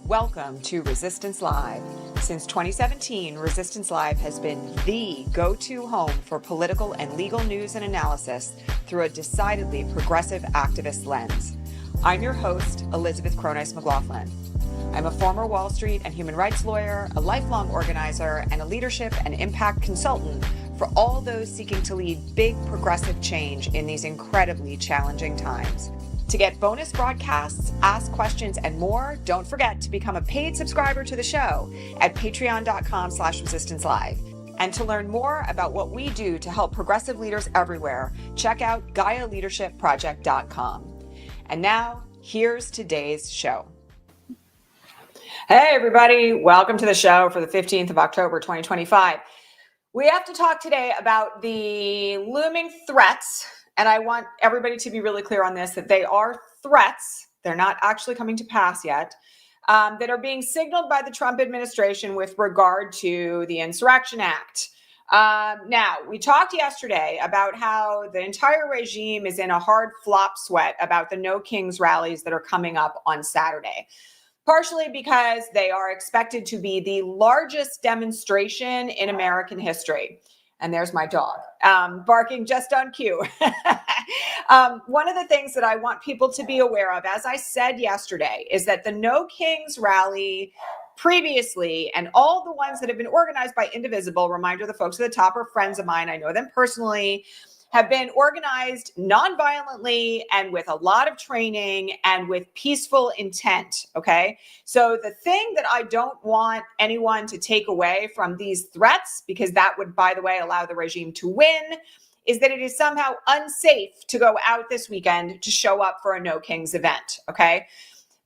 Welcome to Resistance Live. Since 2017, Resistance Live has been the go-to home for political and legal news and analysis through a decidedly progressive activist lens. I'm your host, Elizabeth Cronise McLaughlin. I'm a former Wall Street and human rights lawyer, a lifelong organizer, and a leadership and impact consultant for all those seeking to lead big progressive change in these incredibly challenging times. To get bonus broadcasts, ask questions, and more, don't forget to become a paid subscriber to the show at patreon.com/resistancelive. And to learn more about what we do to help progressive leaders everywhere, check out GaiaLeadershipProject.com. And now, here's today's show. Hey, everybody. Welcome to the show for the 15th of October, 2025. We have to talk today about the looming threats. And I want everybody to be really clear on this, that they are threats. They're not actually coming to pass yet, that are being signaled by the Trump administration with regard to the Insurrection Act. Now, we talked yesterday about how the entire regime is in a hard flop sweat about the No Kings rallies that are coming up on Saturday, partially because they are expected to be the largest demonstration in American history. And there's my dog barking just on cue. One of the things that I want people to be aware of, as I said yesterday, is that the No Kings rally previously, and all the ones that have been organized by Indivisible, reminder, the folks at the top are friends of mine, I know them personally, have been organized non-violently and with a lot of training and with peaceful intent, okay? So the thing that I don't want anyone to take away from these threats, because that would, by the way, allow the regime to win, is that it is somehow unsafe to go out this weekend to show up for a No Kings event, okay?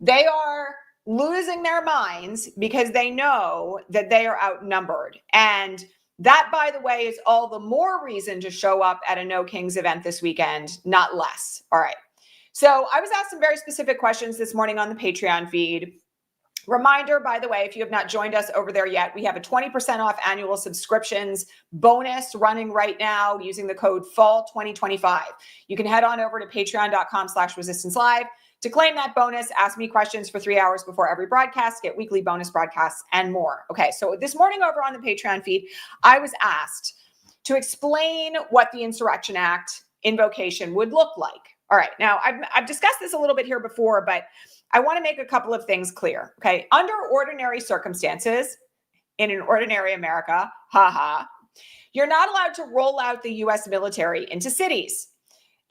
They are losing their minds because they know that they are outnumbered. And that, by the way, is all the more reason to show up at a No Kings event this weekend, not less. All right. So I was asked some very specific questions this morning on the Patreon feed. Reminder, by the way, if you have not joined us over there yet, we have a 20% off annual subscriptions bonus running right now using the code FALL2025. You can head on over to patreon.com/resistancelive. To claim that bonus, ask me questions for 3 hours before every broadcast, get weekly bonus broadcasts, and more. Okay, so this morning over on the Patreon feed, I was asked to explain what the Insurrection Act invocation would look like. All right, now I've discussed this a little bit here before, but I want to make a couple of things clear. Okay, under ordinary circumstances, in an ordinary America, you're not allowed to roll out the U.S. military into cities,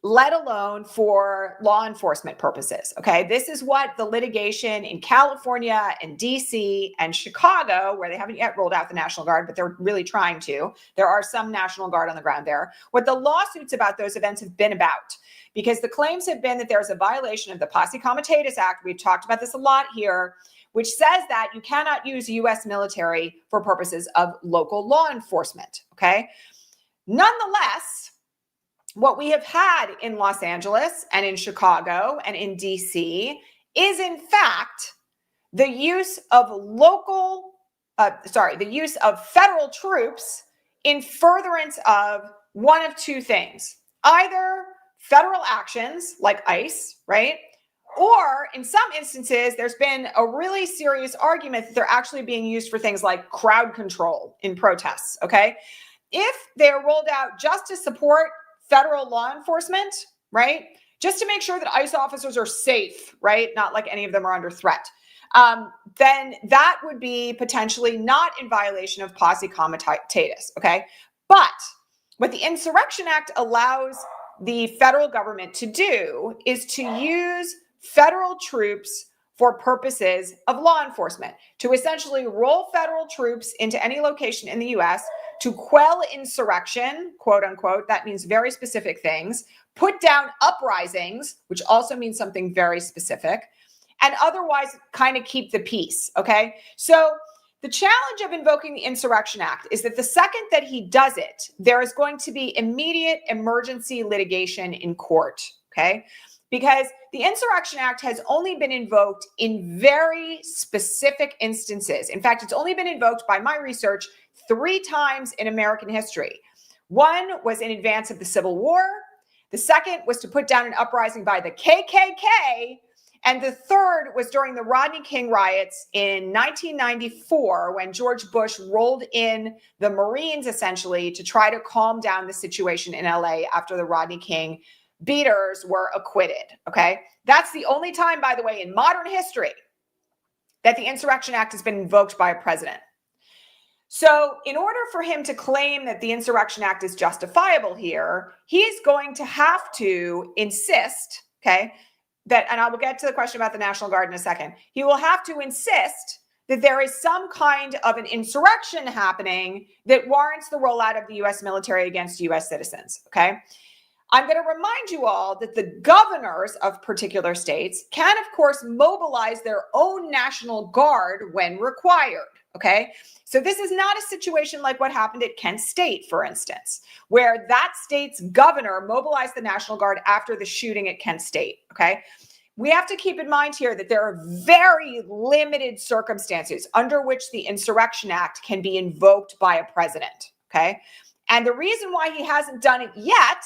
let alone for law enforcement purposes, okay? This is what the litigation in California and DC and Chicago, where they haven't yet rolled out the National Guard, but they're really trying to. There are some National Guard on the ground there. What the lawsuits about those events have been about, because the claims have been that there's a violation of the Posse Comitatus Act. We've talked about this a lot here, which says that you cannot use U.S. military for purposes of local law enforcement, okay? Nonetheless, what we have had in Los Angeles and in Chicago and in DC is, in fact, the use of the use of federal troops in furtherance of one of two things: either federal actions like ICE, right? Or in some instances, there's been a really serious argument that they're actually being used for things like crowd control in protests, okay? If they're rolled out just to support federal law enforcement, right? Just to make sure that ICE officers are safe, right? Not like any of them are under threat. Then that would be potentially not in violation of Posse Comitatus, okay? But what the Insurrection Act allows the federal government to do is to use federal troops for purposes of law enforcement, to essentially roll federal troops into any location in the U.S. to quell insurrection, quote unquote. That means very specific things. Put down uprisings, which also means something very specific, and otherwise kind of keep the peace, okay? So the challenge of invoking the Insurrection Act is that the second that he does it, there is going to be immediate emergency litigation in court, okay? Because the Insurrection Act has only been invoked in very specific instances. In fact, it's only been invoked by my research 3 times in American history. One was in advance of the Civil War. The second was to put down an uprising by the KKK. And the third was during the Rodney King riots in 1994, when George Bush rolled in the Marines essentially to try to calm down the situation in LA after the Rodney King beaters were acquitted. Okay. That's the only time, by the way, in modern history that the Insurrection Act has been invoked by a president. So in order for him to claim that the Insurrection Act is justifiable here, he's going to have to insist, okay, that, and I will get to the question about the National Guard in a second, he will have to insist that there is some kind of an insurrection happening that warrants the rollout of the U.S. military against U.S. citizens, okay? I'm going to remind you all that the governors of particular states can, of course, mobilize their own National Guard when required, okay? So this is not a situation like what happened at Kent State, for instance, where that state's governor mobilized the National Guard after the shooting at Kent State, okay? We have to keep in mind here that there are very limited circumstances under which the Insurrection Act can be invoked by a president, okay? And the reason why he hasn't done it yet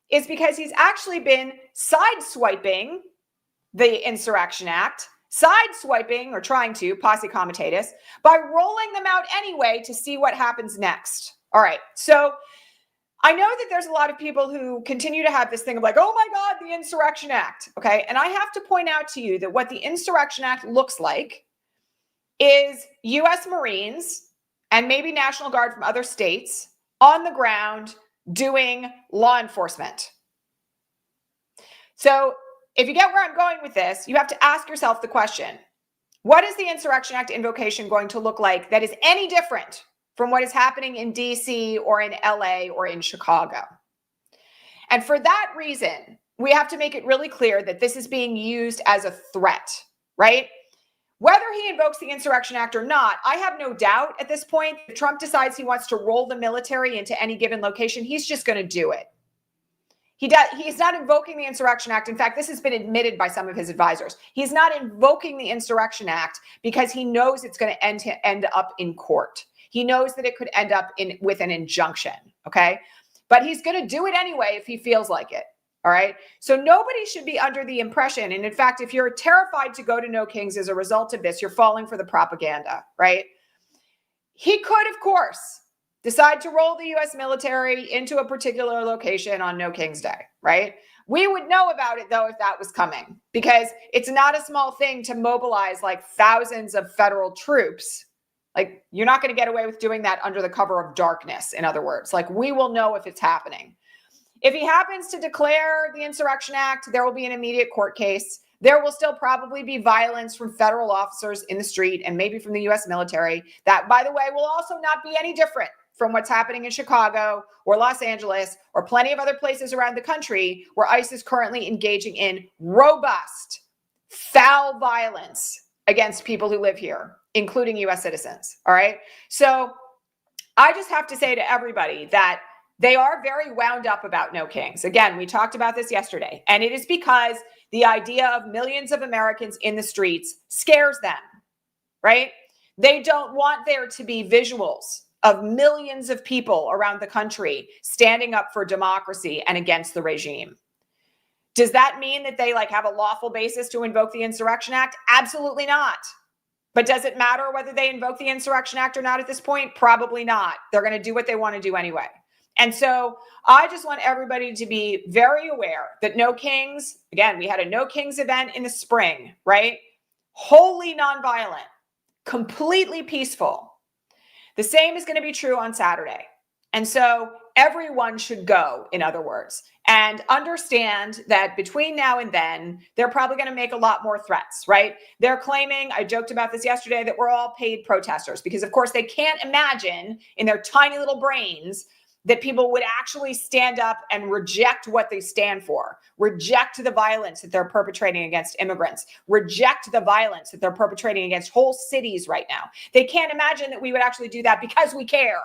is because he's actually been sideswiping the Insurrection Act, sideswiping or trying to, posse comitatus, by rolling them out anyway to see what happens next. All right, so I know that there's a lot of people who continue to have this thing of like, oh my God, the Insurrection Act, okay? And I have to point out to you that what the Insurrection Act looks like is U.S. Marines and maybe National Guard from other states on the ground doing law enforcement. So if you get where I'm going with this, you have to ask yourself the question, what is the Insurrection Act invocation going to look like that is any different from what is happening in DC or in LA or in Chicago? And for that reason, we have to make it really clear that this is being used as a threat, right? Whether he invokes the Insurrection Act or not, I have no doubt at this point, if Trump decides he wants to roll the military into any given location, he's just going to do it. He's not invoking the Insurrection Act. In fact, this has been admitted by some of his advisors. He's not invoking the Insurrection Act because he knows it's going to end up in court. He knows that it could end up with an injunction, okay? But he's going to do it anyway if he feels like it. All right. So nobody should be under the impression. And in fact, if you're terrified to go to No Kings as a result of this, you're falling for the propaganda, right? He could, of course, decide to roll the U.S. military into a particular location on No Kings Day, right? We would know about it, though, if that was coming, because it's not a small thing to mobilize like thousands of federal troops. Like, you're not going to get away with doing that under the cover of darkness, in other words. Like, we will know if it's happening. If he happens to declare the Insurrection Act, there will be an immediate court case. There will still probably be violence from federal officers in the street and maybe from the U.S. military. That, by the way, will also not be any different from what's happening in Chicago or Los Angeles or plenty of other places around the country where ICE is currently engaging in robust, foul violence against people who live here, including U.S. citizens. All right. So I just have to say to everybody that they are very wound up about No Kings. Again, we talked about this yesterday, and it is because the idea of millions of Americans in the streets scares them, right? They don't want there to be visuals of millions of people around the country standing up for democracy and against the regime. Does that mean that they have a lawful basis to invoke the Insurrection Act? Absolutely not. But does it matter whether they invoke the Insurrection Act or not at this point? Probably not. They're going to do what they want to do anyway. And so I just want everybody to be very aware that No Kings, again, we had a No Kings event in the spring, right? Wholly nonviolent, completely peaceful. The same is going to be true on Saturday. And so everyone should go, in other words, and understand that between now and then, they're probably going to make a lot more threats, right? They're claiming, I joked about this yesterday, that we're all paid protesters because, of course, they can't imagine in their tiny little brains that people would actually stand up and reject what they stand for, reject the violence that they're perpetrating against immigrants, reject the violence that they're perpetrating against whole cities right now. They can't imagine that we would actually do that because we care.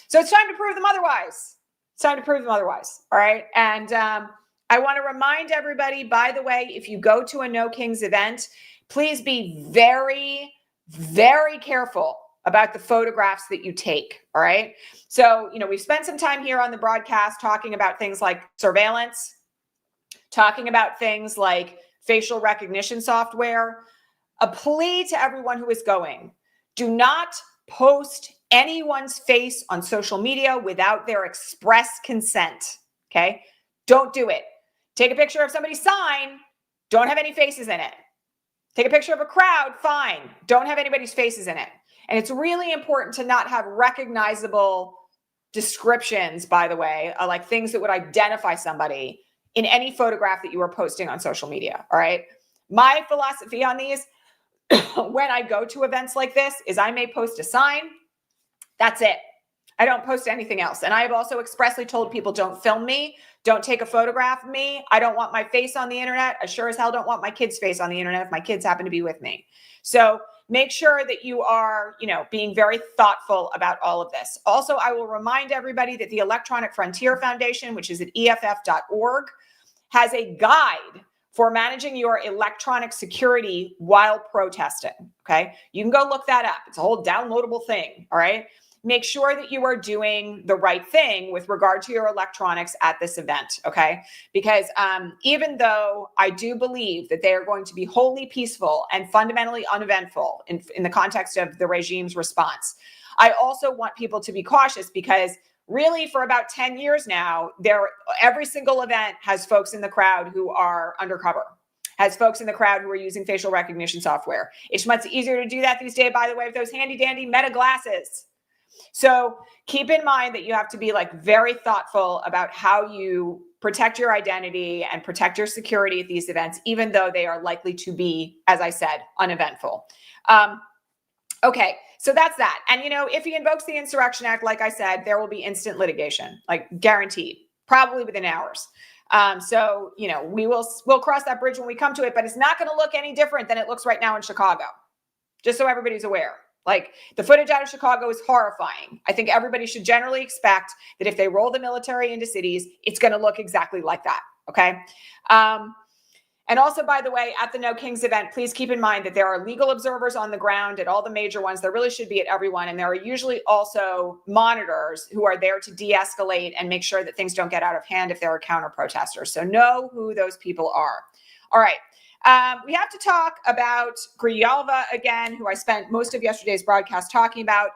So it's time to prove them otherwise. It's time to prove them otherwise. All right. And I want to remind everybody, by the way, if you go to a No Kings event, please be very, very careful about the photographs that you take. All right. So, we've spent some time here on the broadcast talking about things like surveillance, talking about things like facial recognition software. A plea to everyone who is going: do not post anyone's face on social media without their express consent, okay? Don't do it. Take a picture of somebody's sign, don't have any faces in it. Take a picture of a crowd, fine, don't have anybody's faces in it. And it's really important to not have recognizable descriptions, by the way, like things that would identify somebody in any photograph that you are posting on social media, all right? My philosophy on these, when I go to events like this, is I may post a sign. That's it. I don't post anything else. And I have also expressly told people, don't film me. Don't take a photograph of me. I don't want my face on the internet. I sure as hell don't want my kids' face on the internet if my kids happen to be with me. So make sure that you are, being very thoughtful about all of this. Also, I will remind everybody that the Electronic Frontier Foundation, which is at EFF.org, has a guide for managing your electronic security while protesting, okay? You can go look that up. It's a whole downloadable thing, all right? Make sure that you are doing the right thing with regard to your electronics at this event, okay? Because even though I do believe that they are going to be wholly peaceful and fundamentally uneventful in the context of the regime's response, I also want people to be cautious, because really, for about 10 years now, every single event has folks in the crowd who are undercover, has folks in the crowd who are using facial recognition software. It's much easier to do that these days, by the way, with those handy dandy Meta glasses. So keep in mind that you have to be very thoughtful about how you protect your identity and protect your security at these events, even though they are likely to be, as I said, uneventful. Okay, so that's that. And, if he invokes the Insurrection Act, like I said, there will be instant litigation, guaranteed, probably within hours. So, we'll cross that bridge when we come to it, but it's not going to look any different than it looks right now in Chicago, just so everybody's aware. The footage out of Chicago is horrifying. I think everybody should generally expect that if they roll the military into cities, it's going to look exactly like that, okay? And also, by the way, at the No Kings event, please keep in mind that there are legal observers on the ground at all the major ones. There really should be at everyone. And there are usually also monitors who are there to de-escalate and make sure that things don't get out of hand if there are counter protesters. So know who those people are. All right. We have to talk about Grijalva again, who I spent most of yesterday's broadcast talking about.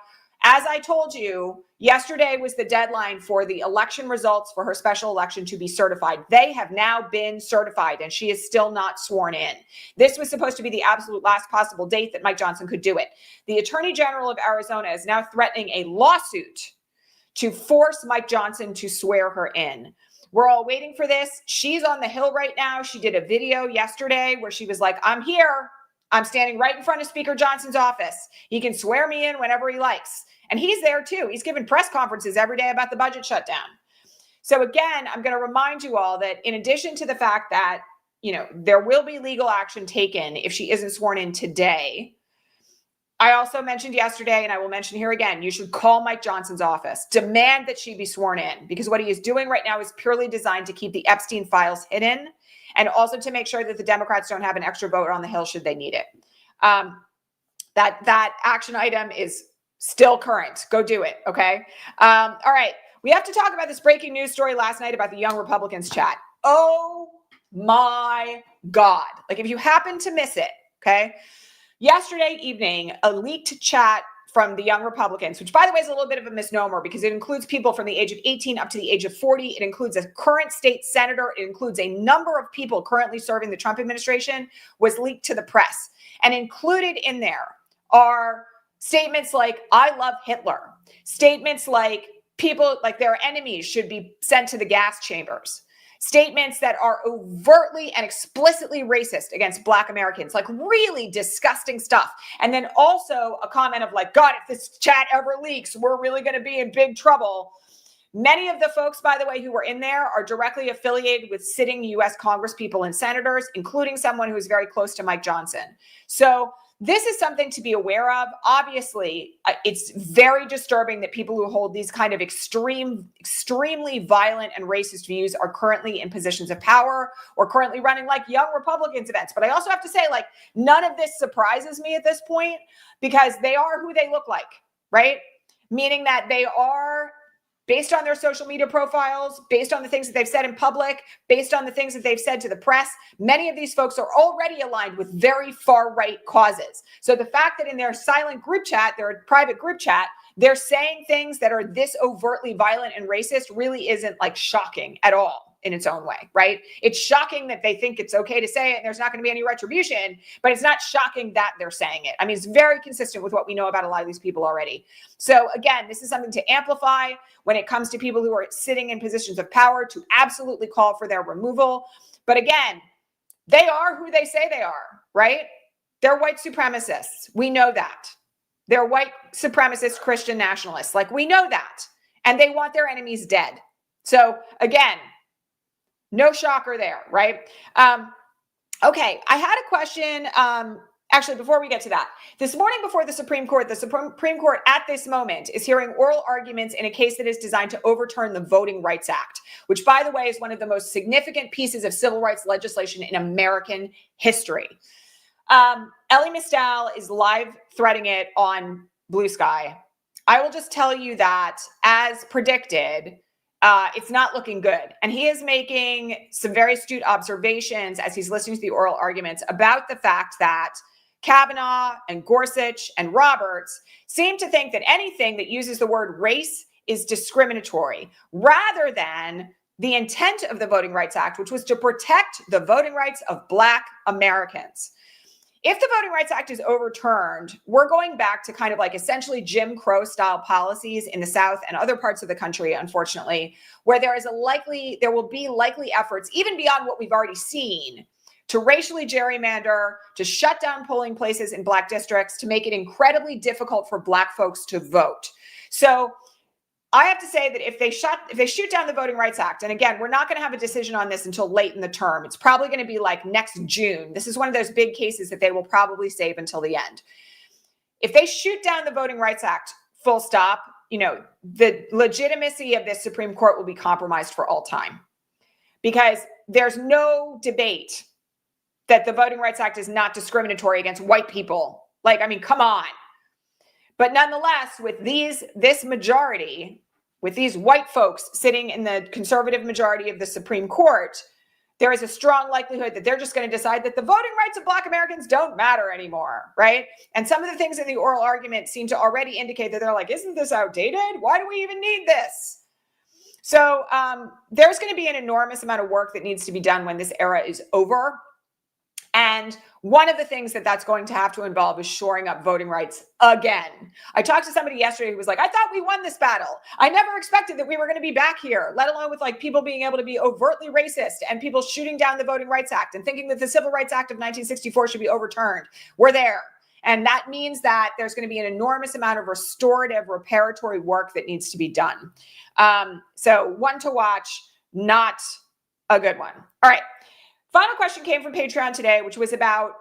As I told you, yesterday was the deadline for the election results for her special election to be certified. They have now been certified, and she is still not sworn in. This was supposed to be the absolute last possible date that Mike Johnson could do it. The Attorney General of Arizona is now threatening a lawsuit to force Mike Johnson to swear her in. We're all waiting for this. She's on the Hill right now. She did a video yesterday where she was like, I'm here. I'm standing right in front of Speaker Johnson's office. He can swear me in whenever he likes. And he's there too. He's giving press conferences every day about the budget shutdown. So again, I'm going to remind you all that in addition to the fact that, there will be legal action taken if she isn't sworn in today, I also mentioned yesterday, and I will mention here again, you should call Mike Johnson's office, demand that she be sworn in, because what he is doing right now is purely designed to keep the Epstein files hidden, and also to make sure that the Democrats don't have an extra vote on the Hill should they need it. That action item is still current. Go do it, okay? All right, we have to talk about this breaking news story last night about the Young Republicans chat. Oh my God. If you happen to miss it, okay? Yesterday evening, a leaked chat from the Young Republicans, which, by the way, is a little bit of a misnomer because it includes people from the age of 18 up to the age of 40. It includes a current state senator. It includes a number of people currently serving the Trump administration, was leaked to the press. And included in there are statements like, I love Hitler. Statements like people, like their enemies should be sent to the gas chambers. Statements that are overtly and explicitly racist against Black Americans, really disgusting stuff. And then also a comment of God, if this chat ever leaks, we're really going to be in big trouble. Many of the folks, by the way, who were in there are directly affiliated with sitting U.S. congresspeople and senators, including someone who's very close to Mike Johnson. So this is something to be aware of. Obviously, it's very disturbing that people who hold these kind of extremely violent and racist views are currently in positions of power or currently running Young Republicans events. But I also have to say, none of this surprises me at this point because they are who they look like, right? Meaning that they are based on their social media profiles, based on the things that they've said in public, based on the things that they've said to the press, many of these folks are already aligned with very far-right causes. So the fact that in their silent group chat, their private group chat, they're saying things that are this overtly violent and racist really isn't like shocking at all in its own way, right? It's shocking that they think it's okay to say it and there's not going to be any retribution, but it's not shocking that they're saying it. I mean, it's very consistent with what we know about a lot of these people already. So again, this is something to amplify when it comes to people who are sitting in positions of power, to absolutely call for their removal. But again, they are who they say they are, right? They're white supremacists. We know that. They're white supremacist Christian nationalists. Like, we know that. And they want their enemies dead. So again, no shocker there, right? Okay, I had a question. Actually, before we get to that, this morning before the Supreme Court at this moment is hearing oral arguments in a case that is designed to overturn the Voting Rights Act, which, by the way, is one of the most significant pieces of civil rights legislation in American history. Elie Mystal is live threading it on Blue Sky. I will just tell you that, as predicted, it's not looking good. And he is making some very astute observations as he's listening to the oral arguments about the fact that Kavanaugh and Gorsuch and Roberts seem to think that anything that uses the word race is discriminatory, rather than the intent of the Voting Rights Act, which was to protect the voting rights of Black Americans. If the Voting Rights Act is overturned, we're going back to kind of like essentially Jim Crow style policies in the South and other parts of the country, unfortunately, where there will be likely efforts, even beyond what we've already seen, to racially gerrymander, to shut down polling places in Black districts, to make it incredibly difficult for Black folks to vote. So I have to say that if they shoot down the Voting Rights Act, and again, we're not going to have a decision on this until late in the term. It's probably going to be like next June. This is one of those big cases that they will probably save until the end. If they shoot down the Voting Rights Act, full stop, the legitimacy of this Supreme Court will be compromised for all time, because there's no debate that the Voting Rights Act is not discriminatory against white people. Like, I mean, come on. But nonetheless, with this majority, with these white folks sitting in the conservative majority of the Supreme Court, there is a strong likelihood that they're just going to decide that the voting rights of Black Americans don't matter anymore, right? And some of the things in the oral argument seem to already indicate that they're like, isn't this outdated? Why do we even need this? So there's going to be an enormous amount of work that needs to be done when this era is over. And one of the things that that's going to have to involve is shoring up voting rights again. I talked to somebody yesterday who was like, I thought we won this battle. I never expected that we were going to be back here, let alone with like people being able to be overtly racist and people shooting down the Voting Rights Act and thinking that the Civil Rights Act of 1964 should be overturned. We're there. And that means that there's going to be an enormous amount of restorative, reparatory work that needs to be done. So one to watch, not a good one. All right. Final question came from Patreon today, which was about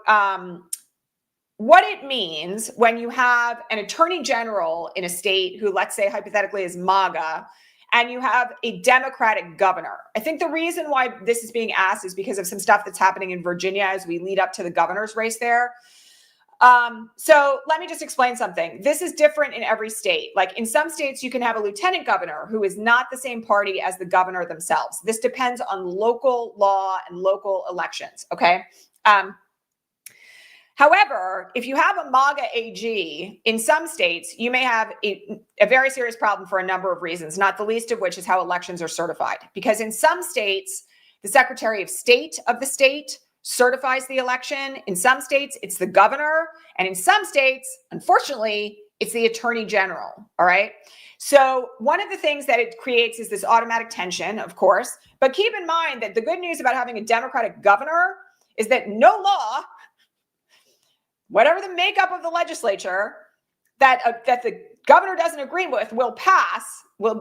what it means when you have an attorney general in a state who, let's say, hypothetically is MAGA, and you have a Democratic governor. I think the reason why this is being asked is because of some stuff that's happening in Virginia as we lead up to the governor's race there. So let me just explain something. This is different in every state. Like in some states, you can have a lieutenant governor who is not the same party as the governor themselves. This depends on local law and local elections. Okay. However, if you have a MAGA AG in some states, you may have a very serious problem for a number of reasons, not the least of which is how elections are certified. Because in some states, the Secretary of State of the state certifies the election. In some states, it's the governor. And in some states, unfortunately, it's the attorney general. All right. So one of the things that it creates is this automatic tension, of course. But keep in mind that the good news about having a Democratic governor is that no law, whatever the makeup of the legislature, that the governor doesn't agree with will pass.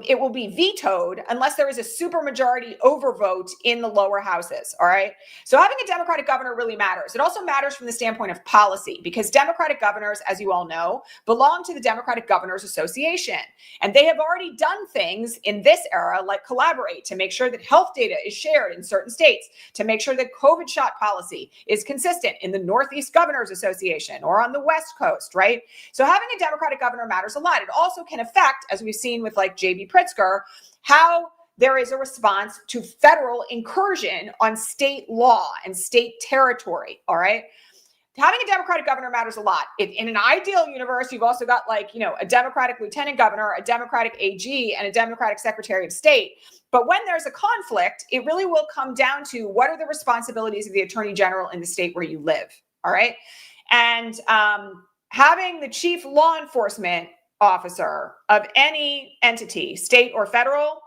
It will be vetoed unless there is a supermajority overvote in the lower houses. All right. So having a Democratic governor really matters. It also matters from the standpoint of policy because Democratic governors, as you all know, belong to the Democratic Governors Association. And they have already done things in this era like collaborate to make sure that health data is shared in certain states, to make sure that COVID shot policy is consistent in the Northeast Governors Association or on the West Coast. Right. So having a Democratic governor matters a lot. It also can affect, as we've seen with like J.B. Pritzker, how there is a response to federal incursion on state law and state territory, all right? Having a Democratic governor matters a lot. In an ideal universe, you've also got a Democratic lieutenant governor, a Democratic AG, and a Democratic secretary of state. But when there's a conflict, it really will come down to what are the responsibilities of the attorney general in the state where you live, all right? And having the chief law enforcement officer of any entity, state or federal,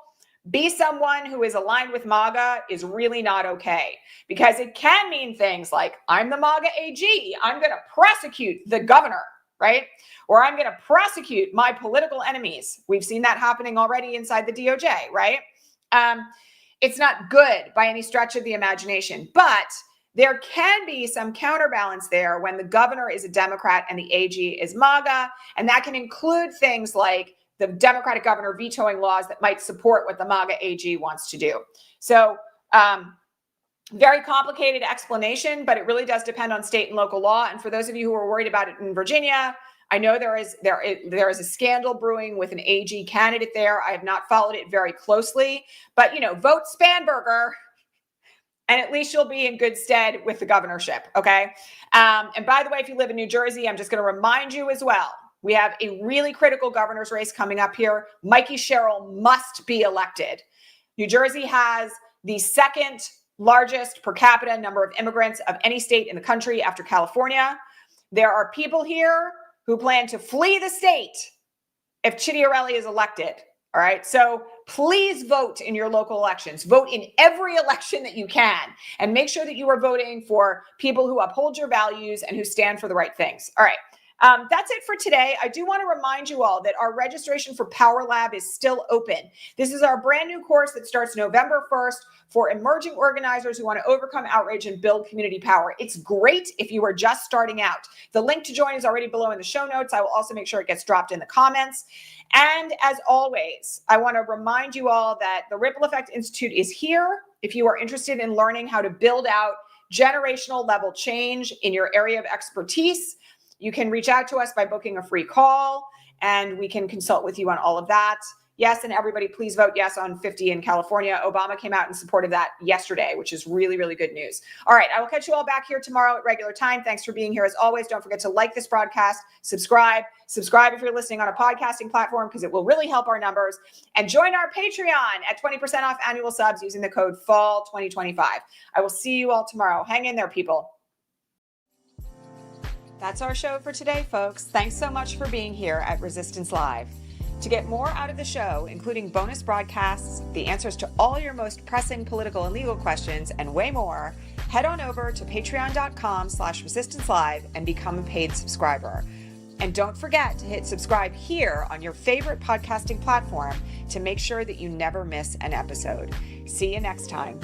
be someone who is aligned with MAGA is really not okay, because it can mean things like, I'm the MAGA AG, I'm going to prosecute the governor, right? Or I'm going to prosecute my political enemies. We've seen that happening already inside the DOJ, right? It's not good by any stretch of the imagination, but there can be some counterbalance there when the governor is a Democrat and the AG is MAGA, and that can include things like the Democratic governor vetoing laws that might support what the MAGA AG wants to do. So very complicated explanation, but it really does depend on state and local law. And for those of you who are worried about it in Virginia, I know there is a scandal brewing with an AG candidate there. I have not followed it very closely, but vote Spanberger, and at least you'll be in good stead with the governorship, okay? And by the way, if you live in New Jersey, I'm just going to remind you as well, we have a really critical governor's race coming up here. Mikey Sherrill must be elected. New Jersey has the second largest per capita number of immigrants of any state in the country after California. There are people here who plan to flee the state if Chidiarelli is elected. All right. So please vote in your local elections. Vote in every election that you can, and make sure that you are voting for people who uphold your values and who stand for the right things. All right. That's it for today. I do want to remind you all that our registration for Power Lab is still open. This is our brand new course that starts November 1st for emerging organizers who want to overcome outrage and build community power. It's great if you are just starting out. The link to join is already below in the show notes. I will also make sure it gets dropped in the comments. And as always, I want to remind you all that the Ripple Effect Institute is here if you are interested in learning how to build out generational level change in your area of expertise. You can reach out to us by booking a free call, and we can consult with you on all of that. Yes, and everybody, please vote yes on 50 in California. Obama came out and supported that yesterday, which is really, really good news. All right, I will catch you all back here tomorrow at regular time. Thanks for being here as always. Don't forget to like this broadcast, subscribe if you're listening on a podcasting platform, because it will really help our numbers, and join our Patreon at 20% off annual subs using the code FALL2025. I will see you all tomorrow. Hang in there, people. That's our show for today, folks. Thanks so much for being here at Resistance Live. To get more out of the show, including bonus broadcasts, the answers to all your most pressing political and legal questions, and way more, head on over to patreon.com/resistancelive and become a paid subscriber. And don't forget to hit subscribe here on your favorite podcasting platform to make sure that you never miss an episode. See you next time.